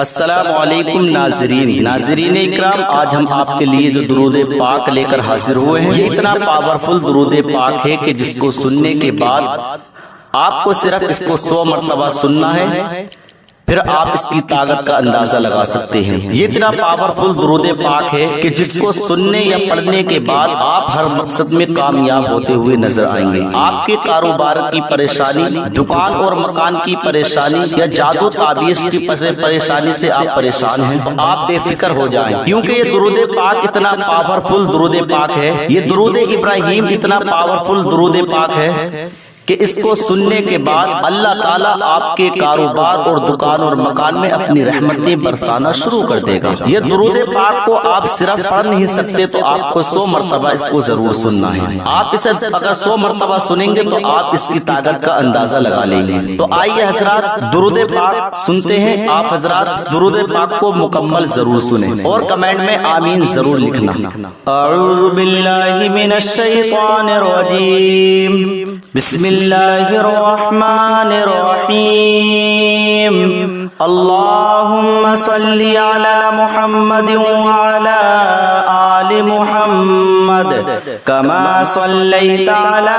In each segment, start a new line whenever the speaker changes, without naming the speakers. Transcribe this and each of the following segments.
अस्सलामुअलैकुम नाज़रीन इकराम, आज हम आपके लिए जो दुरूद पाक लेकर हाजिर हुए हैं, ये इतना पावरफुल दुरूद पाक है कि जिसको सुनने के बाद आपको सिर्फ इसको 100 मरतबा सुनना है, फिर आप इसकी ताकत का अंदाजा लगा सकते हैं। ये इतना पावरफुल दुरूद पाक है कि जिसको सुनने या पढ़ने के बाद आप हर मकसद में कामयाब होते हुए नजर आएंगे। आपके कारोबार की परेशानी, दुकान और मकान की परेशानी या जादू ताबीज की परेशानी से आप परेशान हैं, तो आप बेफिक्र हो जाएं, क्योंकि ये दुरूद पाक इतना पावरफुल दुरूद पाक है। ये दुरूद इब्राहिम इतना पावरफुल दुरूद पाक है कि इसको सुनने के बाद अल्लाह ताला आपके कारोबार और दुकान और मकान में अपनी रहमतें बरसाना शुरू कर देगा। ये दुरूद पाक को आप सिर्फ पढ़ नहीं सकते, तो आपको 100 मरतबा इसको जरूर सुनना है। आप इसे अगर 100 मरतबा सुनेंगे तो आप इसकी ताकत का अंदाजा लगा लेंगे। तो आइए हजरात दुरूद पाक सुनते हैं। आप हजरात दुरूद पाक को मुकम्मल जरूर सुने और कमेंट में आमीन जरूर लिखना। अऊज़ु बिल्लाहि मिनश शैतानिर रजीम, बिस्मिल्लाहिर्रहमानिर्रहीम। अल्लाहुम्मा सल्ली अला मुहम्मद व अला आलि मुहम्मद कमा सल्लैता अला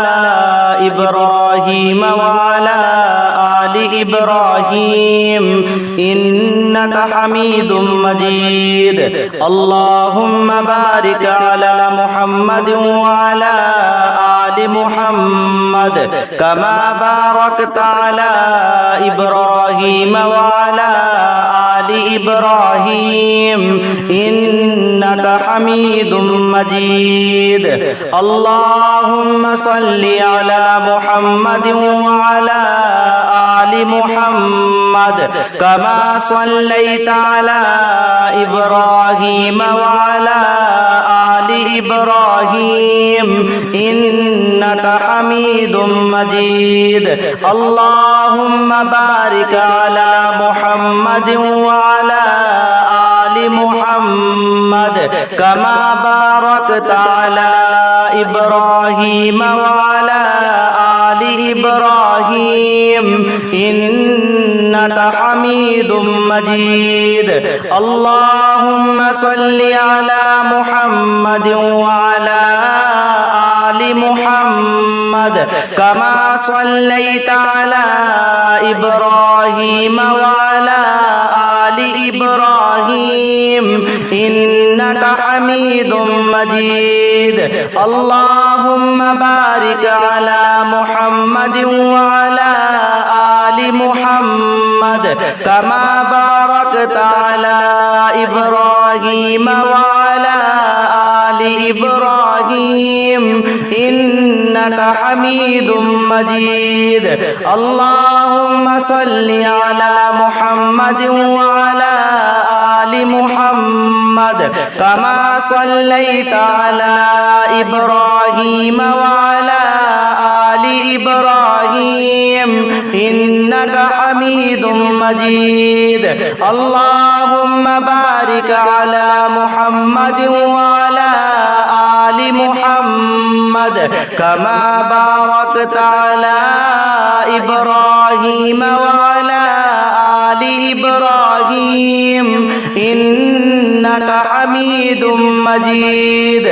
इब्राहीम व अला आलि इब्राहीम इन्नका हमीदुम मजीद। अल्लाहुम्मा बारिक अला मुहम्मद व अला आलि मुहम्मद कमा बारकता अला इब्राहीम व अला आलि इब्राहीम इन्नका हमीदुम मजीद। अल्लाहुम्मा सल्ली अला मुहम्मद व अला आलि मुहम्मद कमा सल्लैता अला इब्राहीम व अला आलि इब्राहीम इन्नका हमीदुम मजीद। अल्लाहुम्मा बारिक अला मुहम्मद व अला आलि मुहम्मद कमा बारकता अला इब्राहीम व अला आलि इब्राहीम इन्नका हमीदुम मजीद। अल्लाहुम्मा सल्ली अला मुहम्मद व अला आलि मुहम्मद कमा सल्लैता अला इब्राहीम व अला आलि इब्राहीम इन्नका हमीदुम मजीद। अल्लाहुम्मा बारिक अला मुहम्मद व अला आलि मुहम्मद कमा बारकता अला इब्राहीम व अला आलि इब्राहीम इन्नका हमीदुम मजीद। अल्लाहुम्मा सल्ली अला मुहम्मद व अला आलि मुहम्मद कमा सल्लैता अला इब्राहीम व अला आलि इब्राहीम इन्नका हमीदुम मजीद। अल्लाहुम्मा बारिक अला मुहम्मद व अला आलि मुहम्मद कमा बारकता अला इब्राहीम व अला आलि इब्राहीम इन्नका हमीदुम मजीद।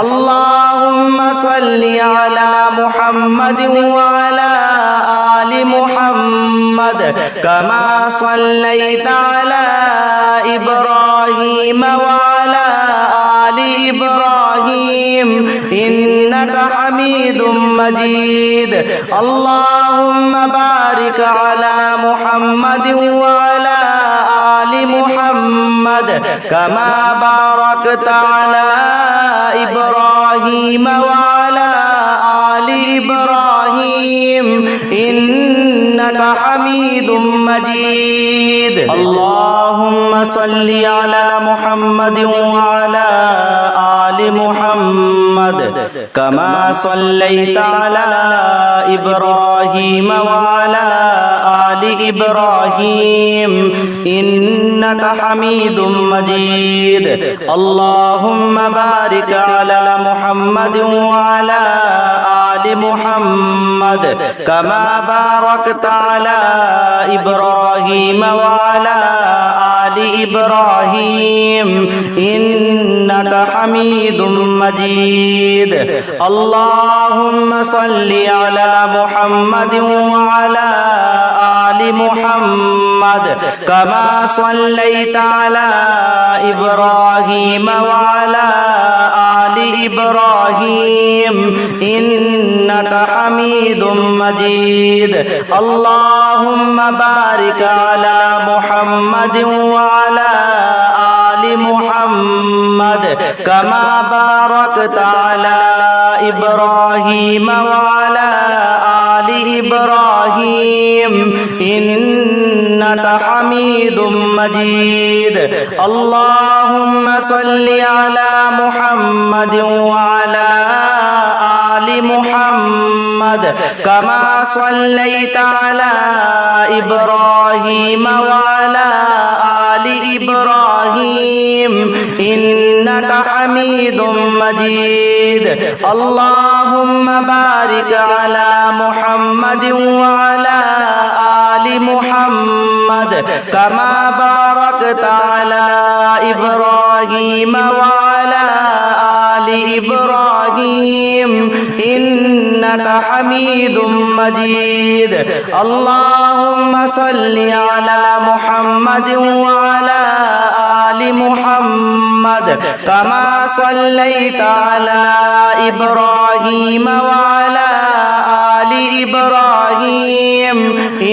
अल्लाहुम्मा सल्ली अला मुहम्मद व अला आलि मुहम्मद कमा सल्लैता अला इब्राहीम व अला आलि इब्राहीम इन्नका हमीदुम मजीद। अल्लाहुम्मा बारिक अला मुहम्मद व अला आलि मुहम्मद कमा बारकता अला इब्राहीम व अला आलि इब्राहीम इन्नका हमीदुम मजीद। अल्लाहुम्मा सल्ली अला मुहम्मद व अला आलि मुहम्मद कमा सल्लैता अला इब्राहीम व अला आलि इब्राहीम इन्नका हमीदुम मजीद। अल्लाहुम्मा बारिक अला मुहम्मद व अला आलि मुहम्मद कमा बारकता अला इब्राहीम व अला आलि आलि इब्राहीम इन्नका हमीदुम मजीद। अल्लाहुम्मा सल्लि अला मुहम्मद व अला आलि मुहम्मद कमा सल्लैता अला इब्राहीम व अला आलि इब्राहीम इन्नका हमीदुम मजीद। अल्लाहुम्मा बारिक अला मुहम्मद व अला आलि मुहम्मद कमा बारकता अला इब्राहीम व अला आलि इब्राहीम इन्नका हमीदुम मजीद। अल्लाहुम्मा सल्लि अला मुहम्मद व अला आलि मुहम्मद कमा सल्लैता अला इब्राहीम व अला आलि इब्राहीम इन्नका हमीदुम मजीद। अल्लाहुम्मा बारिक अला मुहम्मद व अला आलि मुहम्मद कमा बारकता अला इब्राहीम व अला आलि इब्राहीम इन्नका हमीदुम मजीद। अल्लाहुम्मा सल्लि अला मुहम्मद व अला आलि मुहम्मद कमा सल्लैता अला इब्राहीम व अला आलि इब्राहीम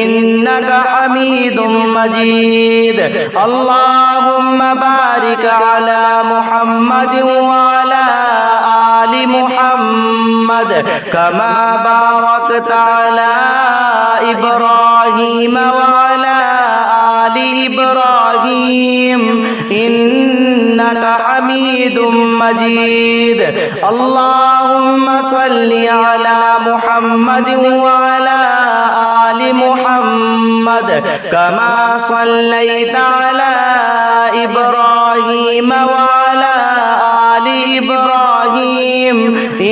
इन्नका हमीदुम मजीद। अल्लाहुम्मा बारिक अला मुहम्मद व अला आलि मुहम्मद कमा बारकता अला इब्राहीम व अला आलि इब्राहीम इन्नका हमीदुम मजीद। अल्लाहुम्मा सल्लि अला मुहम्मद व अला आलि मुहम्मद कमा सल्लैता अला इब्राहीम व अला आलि इब्राहीम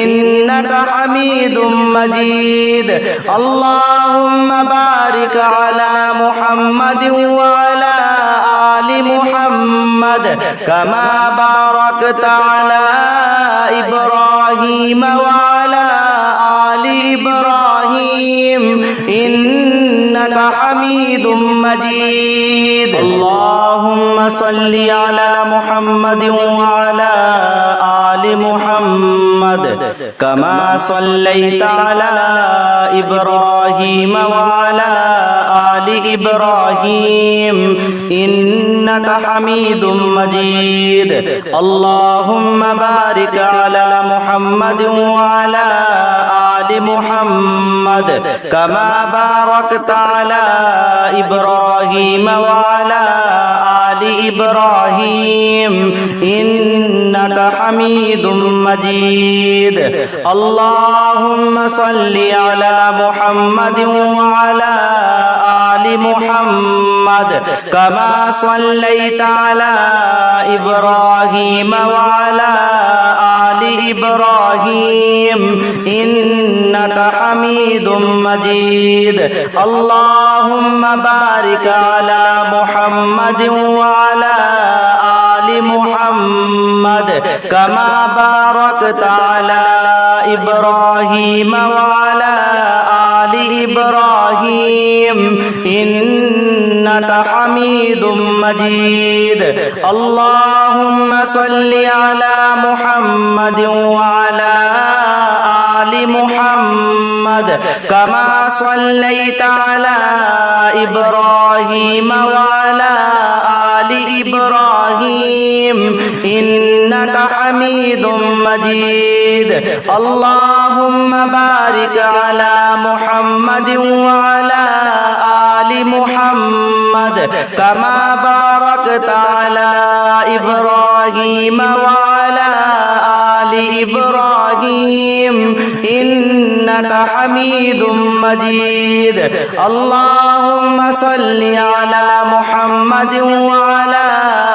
इन्नका हमीदुम मजीद। अल्लाहुम्मा बारिक अला मुहम्मद व अला आलि मुहम्मद कमा बारकता अला इब्राहीम व अला आलि इब्राहीम इन्नका हमीदुम मजीद। अल्लाहुम्मा सल्लि अला मुहम्मद व अला आलि मुहम्मद कमा सल्लैता अला इब्राहीम व अला आलि इब्राहीम इन्नका हमीदुम मजीद। अल्लाहुम्मा बारिक अला मुहम्मद व अला आलि मुहम्मद कमा बारकता अला इब्राहीम व अला आलि इब्राहीम इन्नका हमीदुम मजीद। अल्लाहुम्मा सल्लि अला मुहम्मद व अला आलि मुहम्मद कमा सल्लैता अला इब्राहीम व अला आलि इब्राहीम इन्नका हमीदुम मजीद। अल्लाहुम्मा बारिक अला मुहम्मद व अला आलि मुहम्मद कमा बारकता अला इब्राहीम व अला आलि इब्राहीम इन्नका हमीदुम मजीद। अल्लाहुम्मा सल्लि अला मुहम्मद व अला आलि मुहम्मद कमा सल्लैता अला इब्राहीम व अला आलि इब्राहीम इन्नका हमीदुम मजीद। अल्लाहुम्मा बारिक अला मुहम्मद व अला आलि मुहम्मद कमा बारकता अला इब्राहीम व अला आलि इब्राहीम इन्नका हमीदुम मजीद। अल्लाहुम्मा सल्लि अला मुहम्मद व अला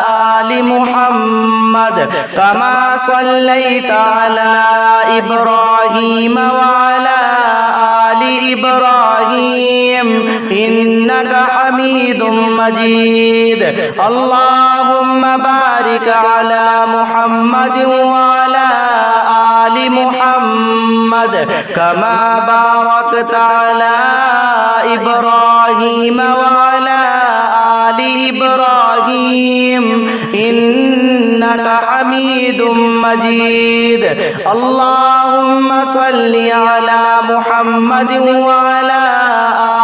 आलि मुहम्मद कमा सल्लैता अला इब्राहीम व अला आलि इब्राहीम इन्नका हमीदुम मजीद। अल्लाहुम्मा बारिक अला मुहम्मद व अला आलि मुहम्मद कमा बारकता अला इब्राहीम व अला आलि इब्राहीम इन्नका हमीदुम मजीद। अल्लाहुम्मा सल्लि अला मुहम्मद व अला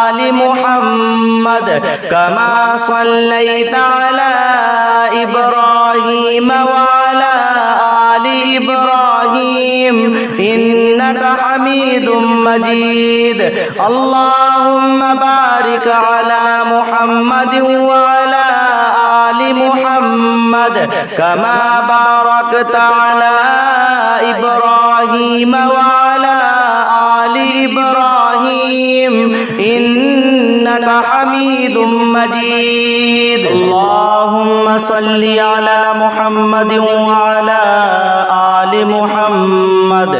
आलि मुहम्मद कमा सल्लैता अला इब्राहीम व अला आलि इब्राहीम इन्नका हमीदुम मजीद। अल्लाहुम्मा बारिक अला मुहम्मद व अला आलि मुहम्मद कमा बारकता अला इब्राहीम व अला आलि इब्राहीम इन्नका हमीदुम मजीद। अल्लाहुम्मा सल्लि अला मुहम्मद व अला आलि मुहम्मद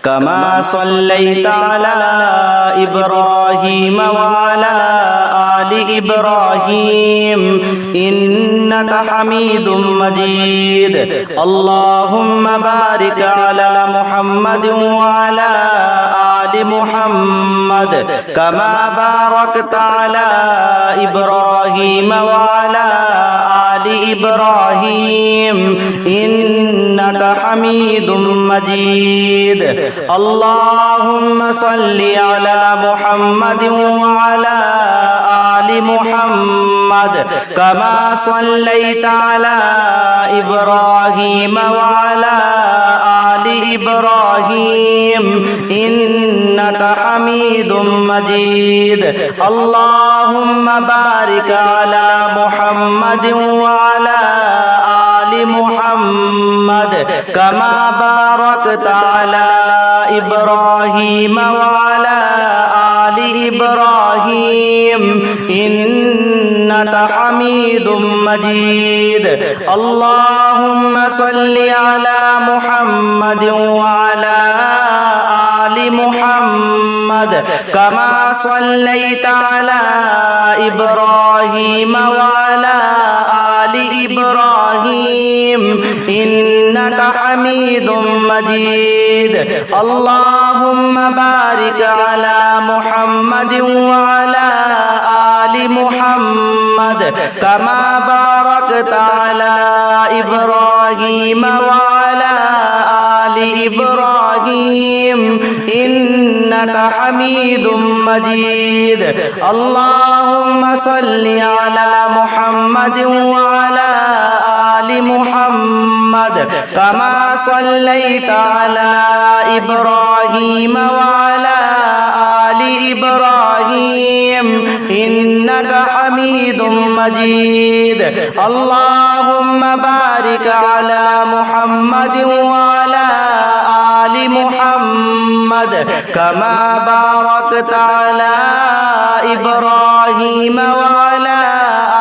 कमा सल्लैता अला इब्राहीम व अला आलि इब्राहीम इन्नका हमीदुम मजीद। अल्लाहुम्मा बारिक अला मुहम्मद व अला आलि मुहम्मद कमा बारकता अला इब्राहीम व अला आलि इब्राहीम इन्नका हमीदुम मजीद। अल्लाहुम्मा सल्लि अला मुहम्मद व अला आलि मुहम्मद कमा सल्लैता अला इब्राहीम व अला आलि इब्राहीम इन्नका हमीदुम मजीद। अल्लाहुम्मा बारिक अला मुहम्मद व अला आलि मुहम्मद कमा बारकता अला इब्राहीम व अला आलि इब्राहीम इन्नका हमीदुम मजीद। अल्लाहुम्मा सल्लि अला मुहम्मद व अला आलि मुहम्मद कमा सल्लैता अला इब्राहीम व अला आलि इब्राहीम इन्नका हमीदुम मजीद। अल्लाहुम्मा बारिक अला मुहम्मद व अला आलि मुहम्मद कमा बारकता अला इब्राहीम व अला आलि इब्राहीम इन्नका हमीदुम मजीद। अल्लाहुम्मा सल्लि अला मुहम्मद व अला आलि मुहम्मद कमा सल्लैता अला इब्राहीम व अला आलि इब्राहीम इन्नका हमीदुम मजीद। अल्लाहुम्मा बारिक अला मुहम्मद व अला आलि मुहम्मद कमा बारकता अला इब्राहीम व अला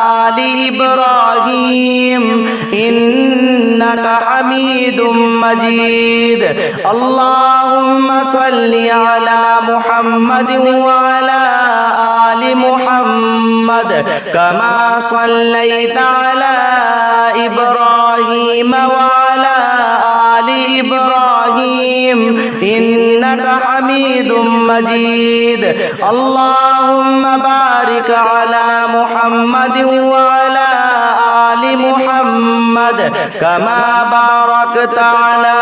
आलि इब्राहीम इन्नका हमीदुम मजीद। अल्लाहुम्मा सल्लि अला मुहम्मद व अला आलि मुहम्मद कमा सल्लैता अला इब्राहीम व अला आलि इब्राहीम इन्नका हमीदुम मजीद। अल्लाहुम्मा बारिक अला मुहम्मद व अला आलि मुहम्मद कमा बारकता अला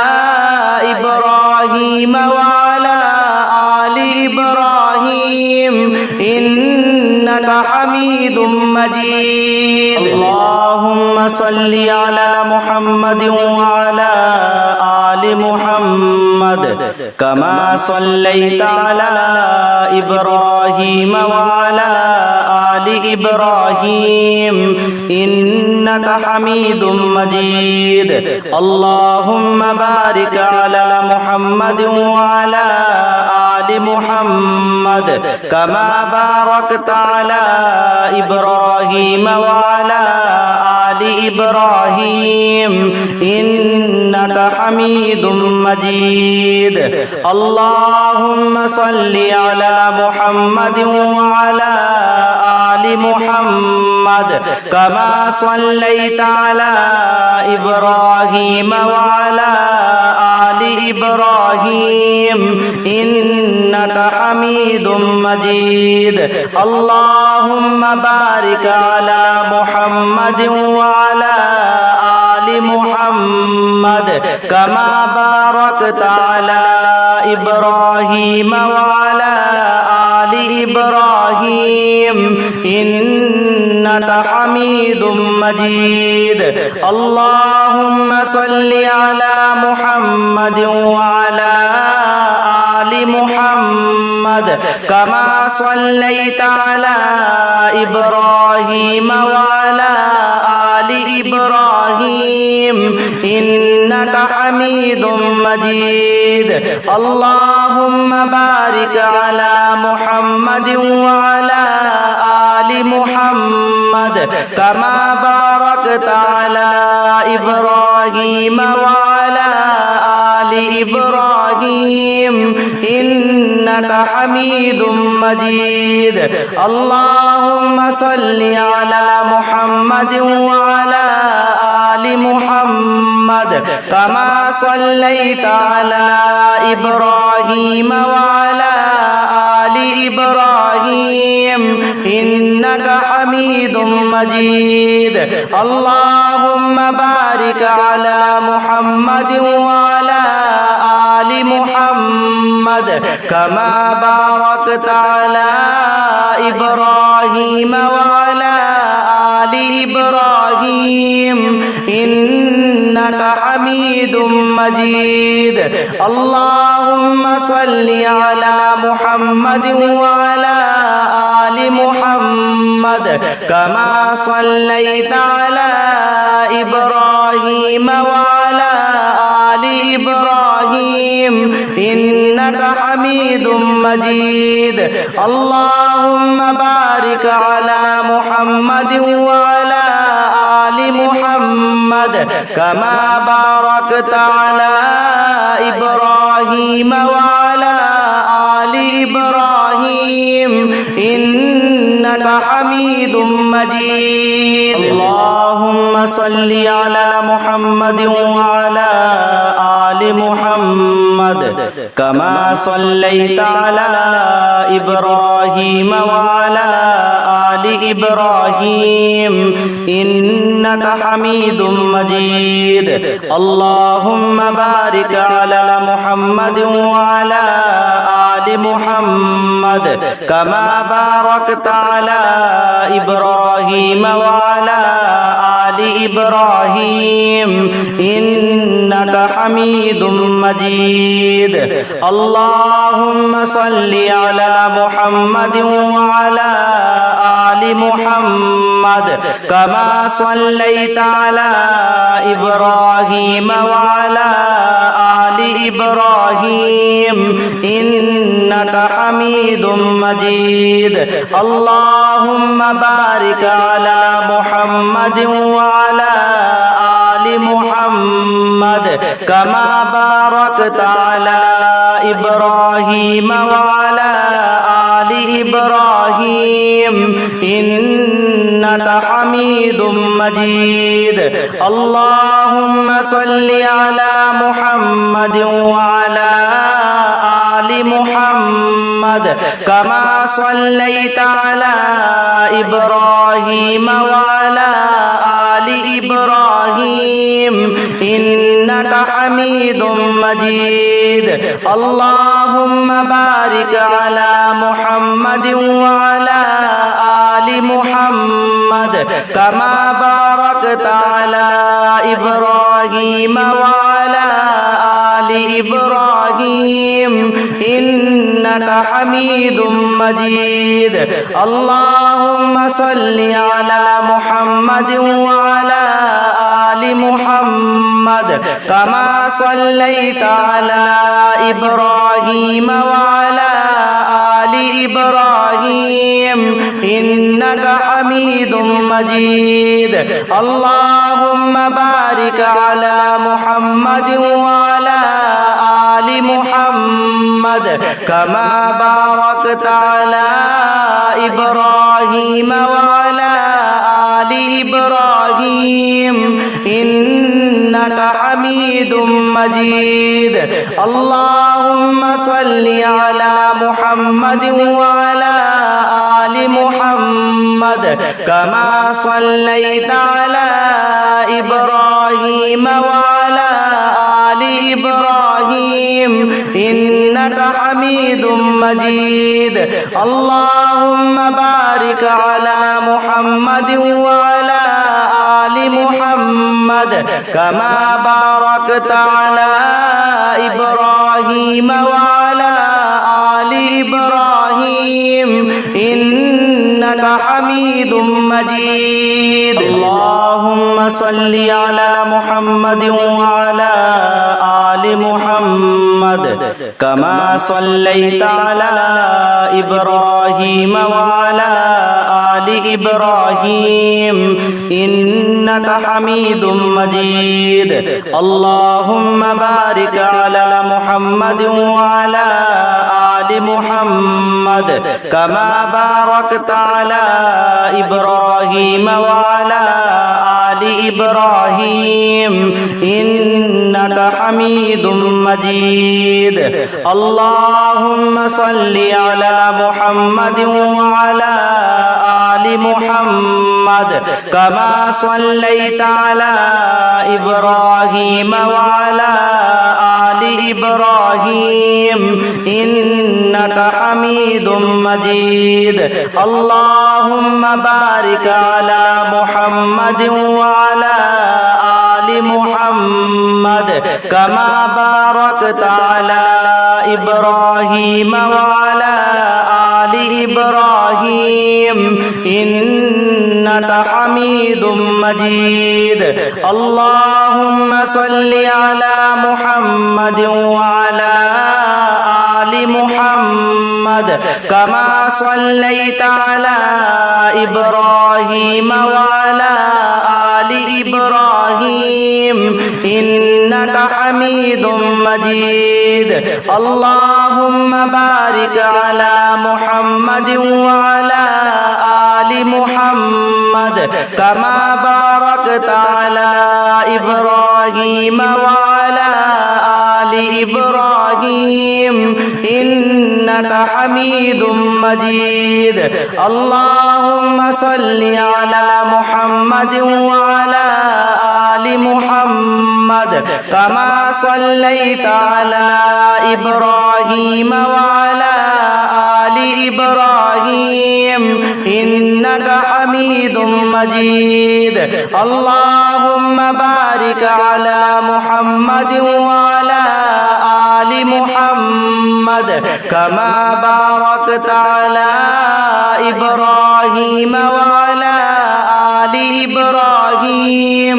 इब्राहीम व अला आलि इब्राहीम इन्नका हमीदुम मजीद। अल्लाहुम्मा सल्लि अला मुहम्मद व अला आलि मुहम्मद कमा सल्लैता अला इब्राहीम व अला आलि इब्राहीम इन्नका हमीदुम मजीद। अल्लाहुम्मा बारिक अला मुहम्मद व अला आलि मुहम्मद कमा बारकता अला इब्राहीम व अला आलि इब्राहीम इन्नका हमीदुम मजीद। अल्लाहुम्मा सल्लि अला मुहम्मद व अला आलि मुहम्मद कमा सल्लैता अला इब्राहीम व अला आलि इब्राहीम इन्नका हमीदुम मजीद। अल्लाहुम्मा बारिक अला मुहम्मद व अला आलि मुहम्मद कमा बारकता अला इब्राहीम व अला आलि इब्राहीम इन्नका हमीदुम मजीद। अल्लाहुम्मा सल्लि अला मुहम्मद व अला आलि मुहम्मद कमा सल्लैता अला इब्राहीम व अला आलि इब्राहीम इन्नका हमीदुम मजीद। अल्लाहुम्मा बारिक अला मुहम्मद व अला आलि मुहम्मद कमा बारकता अला इब्राहीम व अला आलि इब्राहीम इन्नका हमीदुम मजीद। अल्लाहुम्मा सल्लि अला मुहम्मद व अला आलि मुहम्मद कमा सल्लैता अला इब्राहीम व अला आलि इब्राहीम इन्नका हमीदुम मजीद। अल्लाहुम्मा बारिक अला मुहम्मद व अला आलि मुहम्मद कमा बारकता अला इब्राहीम व अला आलि इब्राहीम इन्नका हमीदुम मजीद। अल्लाहुम्मा सल्लि अला मुहम्मद व अला आलि मुहम्मद कमा सल्लैता अला इब्राहीम व अला आलि इब्राहीम इन्नका हमीदुम मजीद। अल्लाहुम्मा बारिक अला मुहम्मद व अला आलि मुहम्मद कमा बारकता अला इब्राहीम व अला आलि इब्राहीम इन्नका हमीदुम मजीद। अल्लाहुम्मा सल्लि अला मुहम्मद व अला आलि मुहम्मद कमा सल्लैता अला इब्राहीम व अला आलि इब्राहीम इन्नका हमीदुम मजीद। अल्लाहुम्मा बारिक अला मुहम्मद व अला आलि मुहम्मद कमा बारकता अला इब्राहीम व अला आलि इब्राहीम इन्नका हमीदुम मजीद। अल्लाहुम्मा सल्लि अला मुहम्मद व अला आलि मुहम्मद कमा सल्लैता अला इब्राहीम व अला आलि इब्राहीम इन्नका हमीदुम मजीद। अल्लाहुम्मा बारिक अला मुहम्मद व अला आलि मुहम्मद कमा बारकता अला इब्राहीम व अला आलि इब्राहीम इन्नका हमीदुम मजीद। अल्लाहुम्मा सल्लि अला मुहम्मद व अला आलि मुहम्मद कमा सल्लैता अला इब्राहीम व अला आलि इब्राहीम इन्नका हमीदुम मजीद। अल्लाहुम्मा बारिक अला मुहम्मद व अला आलि मुहम्मद कमा बारकता अला इब्राहीम व अला आलि इब्राहीम इन्नका हमीदुम मजीद। अल्लाहुम्मा सल्लि अला मुहम्मद व अला आलि मुहम्मद कमा सल्लैता अला इब्राहीम व अला आलि इब्राहीम इन्नका हमीदुम मजीद। अल्लाहुम्मा بارك على محمد وعلى آل محمد كما باركت على إبراهيم وعلى آل إبراهيم إنك حميد مجيد اللهم صل على محمد وعلى آل محمد كما صليت على إبراهيم وعلى آل إبراهيم إنك حميد مجيد اللهم بارك على محمد وعلى آل محمد كما باركت على إبراهيم وعلى آل إبراهيم إنك حميد مجيد اللهم صل على محمد وعلى آل محمد كما صليت على إبراهيم وعلى آل إبراهيم إنك حميد مجيد اللهم بارك على محمد وعلى آل محمد كما باركت على إبراهيم وعلى آل إبراهيم إنك حميد مجيد اللهم صل على محمد وعلى آل محمد كما صليت على إبراهيم وعلى آل إبراهيم إنك حميد مجيد اللهم بارك على محمد وعلى آل محمد كما باركت على إبراهيم وعلى آل إبراهيم إنك حميد مجيد اللهم صل على محمد وعلى آل محمد كما صليت على إبراهيم وعلى آل إبراهيم إنك حميد مجيد اللهم بارك على محمد وعلى آل محمد كما باركت على إبراهيم وعلى آل إبراهيم إنك حميد مجيد اللهم صل على محمد وعلى آل محمد كما صليت على إبراهيم وعلى آل إبراهيم إنك حميد مجيد اللهم بارك على محمد وعلى آل محمد كما باركت على إبراهيم وعلى آل إبراهيم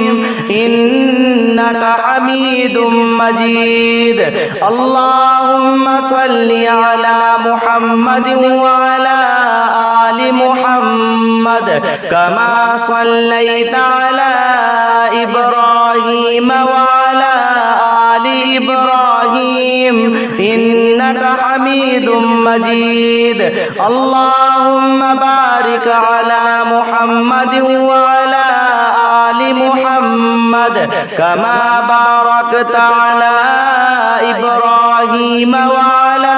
إنك حميد مجيد اللهم صل على محمد وعلى آل محمد كما صليت على إبراهيم وعلى آل إبراهيم إنك حميد مجيد اللهم بارك على محمد وعلى آل محمد كما باركت على إبراهيم وعلى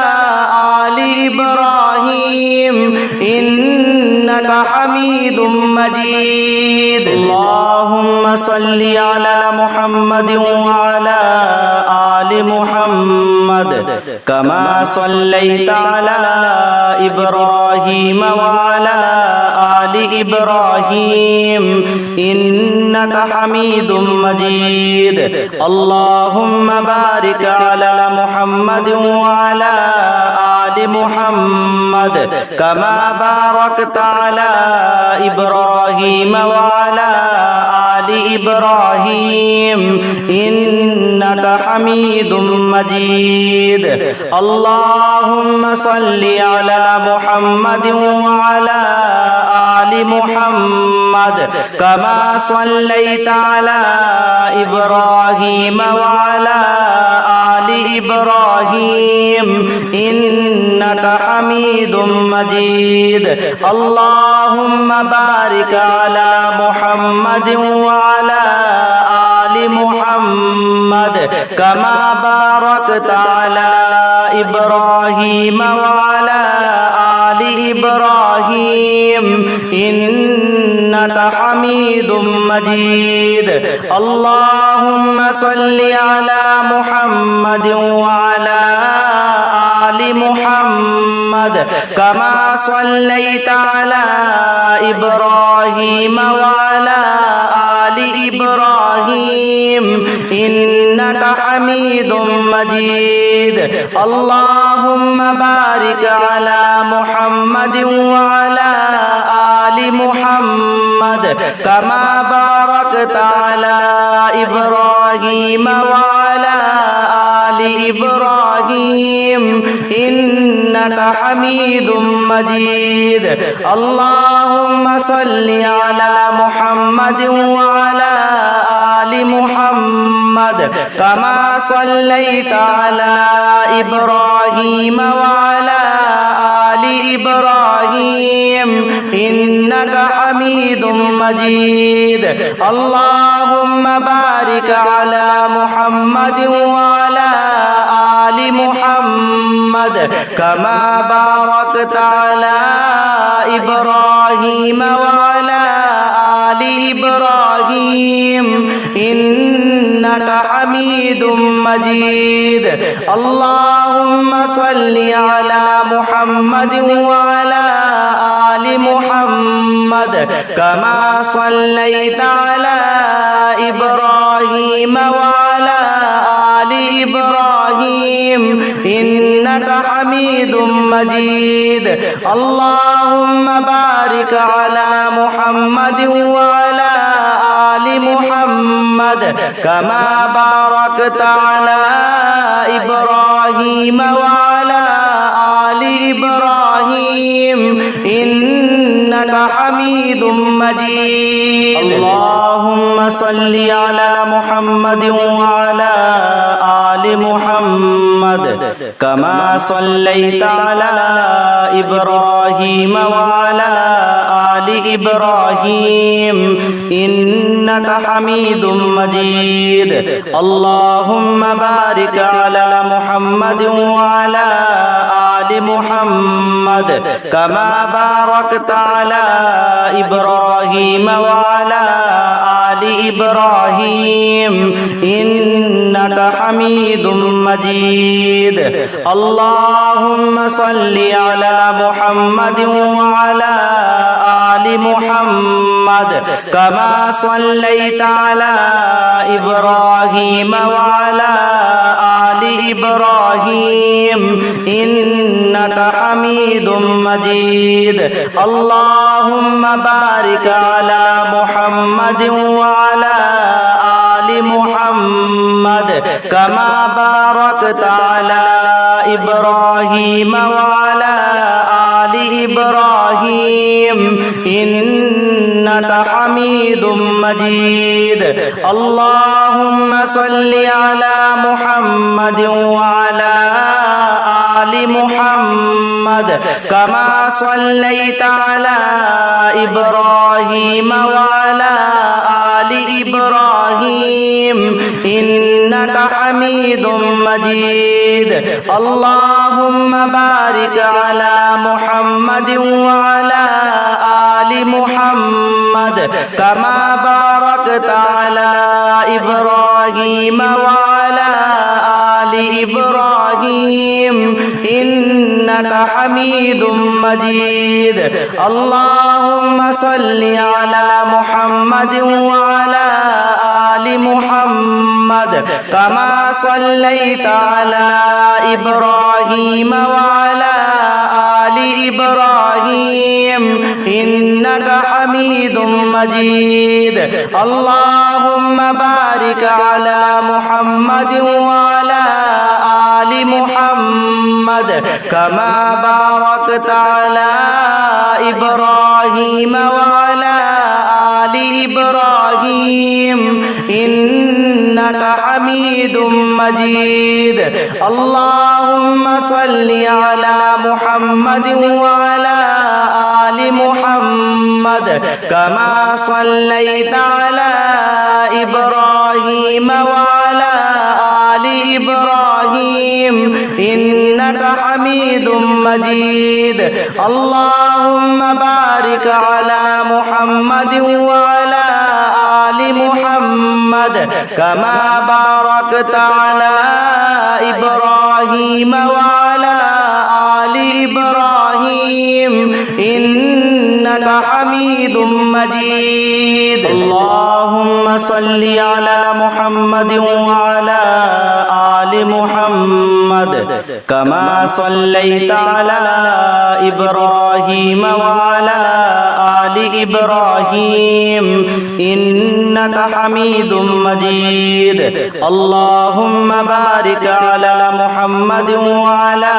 آل إبراهيم إنك حميد مجيد اللهم صل على محمد وعلى آل محمد كما صليت على إبراهيم وعلى آل إبراهيم إنك حميد مجيد اللهم بارك على محمد وعلى آل محمد كما باركت على إبراهيم وعلى آل إبراهيم إنك حميد مجيد اللهم صل على محمد وعلى آل محمد كما صليت على إبراهيم وعلى آل إبراهيم إنك حميد مجيد اللهم بارك على محمد وعلى آل محمد كما باركت على إبراهيم وعلى آل إبراهيم إنك حميد مجيد اللهم صل على محمد وعلى آل محمد كما صليت على إبراهيم وعلى آل إبراهيم إنك حميد مجيد اللهم بارك على محمد وعلى آل محمد كما باركت على إبراهيم وعلى آل إبراهيم إنك حميد مجيد اللهم صل على محمد وعلى آل محمد كما صليت على إبراهيم وعلى آل إبراهيم إنك حميد مجيد اللهم بارك على محمد وعلى آل محمد كما باركت على إبراهيم وعلى آل إبراهيم إنك حميد مجيد اللهم صل على محمد وعلى آل محمد كما صليت على إبراهيم وعلى آل إبراهيم إنك حميد مجيد اللهم بارك على محمد وعلى آل محمد كما باركت على إبراهيم وعلى آل إبراهيم إنك حميد مجيد اللهم صل على محمد وعلى آل محمد كما صليت على إبراهيم وعلى آل إبراهيم إنك حميد مجيد اللهم بارك على محمد وعلى آل محمد كما باركت على إبراهيم وعلى آل إبراهيم إنك حميد مجيد اللهم صل على محمد وعلى آل محمد كما صليت على إبراهيم وعلى آل إبراهيم إنك حميد مجيد اللهم بارك على محمد وعلى آل محمد كما باركت على إبراهيم وعلى آل إبراهيم إنك حميد مجيد اللهم صل على محمد وعلى آل محمد كما صليت على إبراهيم وعلى آل إبراهيم إنك حميد مجيد اللهم بارك على محمد وعلى آل محمد كما باركت على إبراهيم وعلى آل إبراهيم إنك حميد مجيد اللهم صل على محمد وعلى آل محمد كما صليت على إبراهيم وعلى آل إبراهيم इन्नका हमीदुम मजीद। अल्लाहुम्मा बारिक अला मुहम्मद व अला आलि मुहम्मद कमा बारकता अला इब्राहीम व अला आलि इब्राहीम इन्नका हमीदुम मजीद। अल्लाहुम्मा सल्लि अला मुहम्मद व अला आलि मुहम्मद कमा सल्लैता अला इब्राहीम व अला आलि इब्राहीम इन्नका हमीदुम मजीद। अल्लाहुम्मा बारिक अला मुहम्मद व अला आलि मुहम्मद कमा बारकता अला इब्राहीम व अला आलि इब्राहीम इन्नका हमीदुम मजीद। अल्लाहुम्मा सल्लि अला मुहम्मद व अला आलि मुहम्मद कमा सल्लैता अला इब्राहीम व अला आलि इब्राहीम इन्नका हमीदुम मजीद। अल्लाहुम्मा बारिक अला मुहम्मद व अला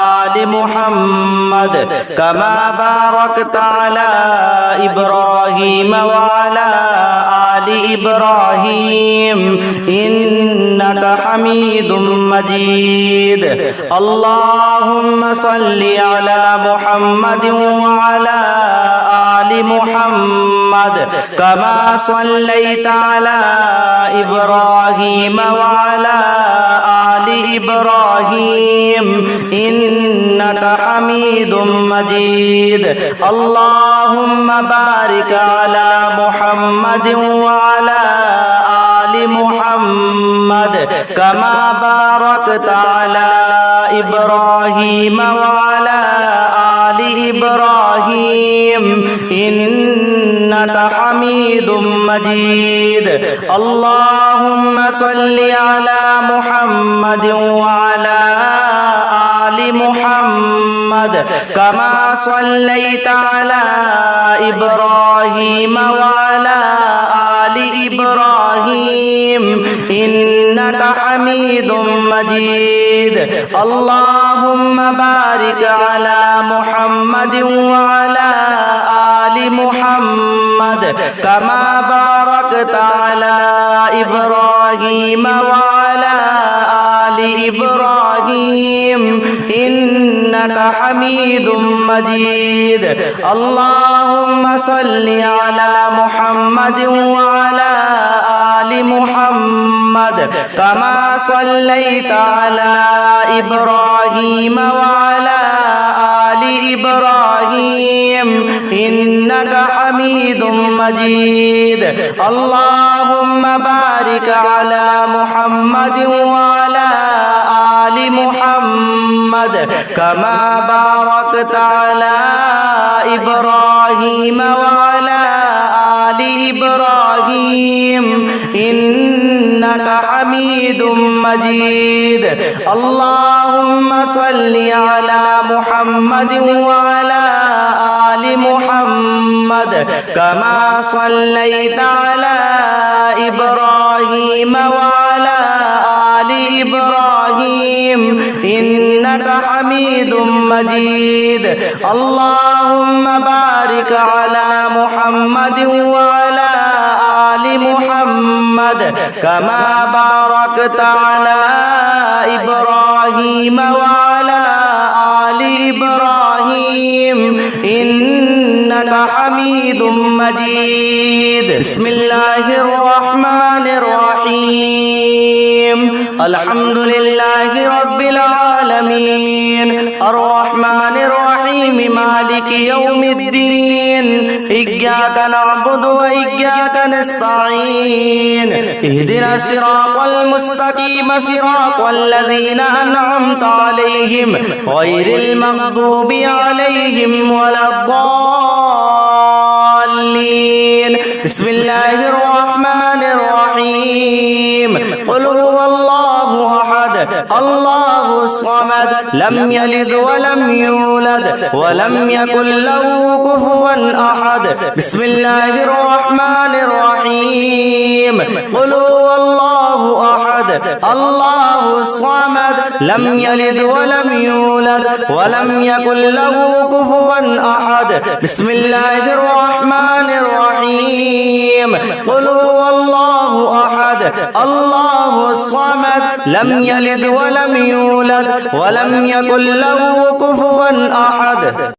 आलि मुहम्मद कमा बारकता अला इब्राहीम व अला आलि इब्राहीम इन्नका हमीदुम मजीद। अल्लाहुम्मा सल्लि अला मुहम्मद व अला आलि मुहम्मद कमा सल्लैता अला इब्राहीम व अला आलि इब्राहीम इन्नका हमीदुम मजीद। अल्लाहुम्मा बारिक अला मुहम्मद व अला आलि मुहम्मद कमा बारकता अला इब्राहीम व अला आलि इब्राहीम इन्नका हमीदुम मजीद। अल्लाहुम्मा सल्लि अला मुहम्मद व अला आलि मुहम्मद कमा सल्लैता अला इब्राहीम व अला आलि इब्राहीम इन्नका हमीदुम मजीद। अल्लाहुम्मा बारिक अला मुहम्मद व अला आलि मुहम्मद कमा बारकता अला इब्राहीम व अला आलि इब्राहीम इन्नका हमीदुम मजीद। अल्लाहुम्मा सल्लि अला मुहम्मद व अला आलि मुहम्मद कमा सल्लैता अला इब्राहीम व अला आलि इब्राहीम इन्नका हमीदुम मजीद। अल्लाहुम्मा बारिक अला मुहम्मद व अला आलि मुहम्मद कमा बारकता अला इब्राहीम व अला आलि इब्राहीम इन्नका हमीदुम मजीद। अल्लाहुम्मा सल्लि अला मुहम्मद व अला आलि मुहम्मद कमा सल्लैता अला इब्राहीम व अला आलि इब्राहीम इन्नका हमीदुम मजीद। अल्लाहुम्मा बारिक अला मुहम्मद व अला आलि मुहम्मद कमा बारकता अला इब्राहीम व अला आलि इब्राहीम इन्नका हमीदुम मजीद। बिस्मिल्लाहिर रहमानिर रहीम। अल्हम्दुलिल्लाहि रब्बिल आलमीन अर्रहमानिर रहीम मालिकि यौमिद्दीन इय्याका नअबुदु व इय्याका नस्तईन इहदिना सिरातल मुस्तकीम सिरातल लज़ीना अनअमता अलैहिम गैरिल मग़दूबि अलैहिम वलद्दाल्लीन। बिस्मिल्लाहिर रहमानिर रहीम। क़ुल हुवल्लाहु अहद الله الصمد لم يلد ولم يولد ولم يكن له كفوا أحد بسم الله الرحمن الرحيم قل هو الله أحد الله الصمد لم يلد ولم يولد ولم يكن له كفوا أحد بسم الله الرحمن الرحيم قل هو الله أحد الله الصمد لم يلد ولم يولد ولم يكن له كفوا أحد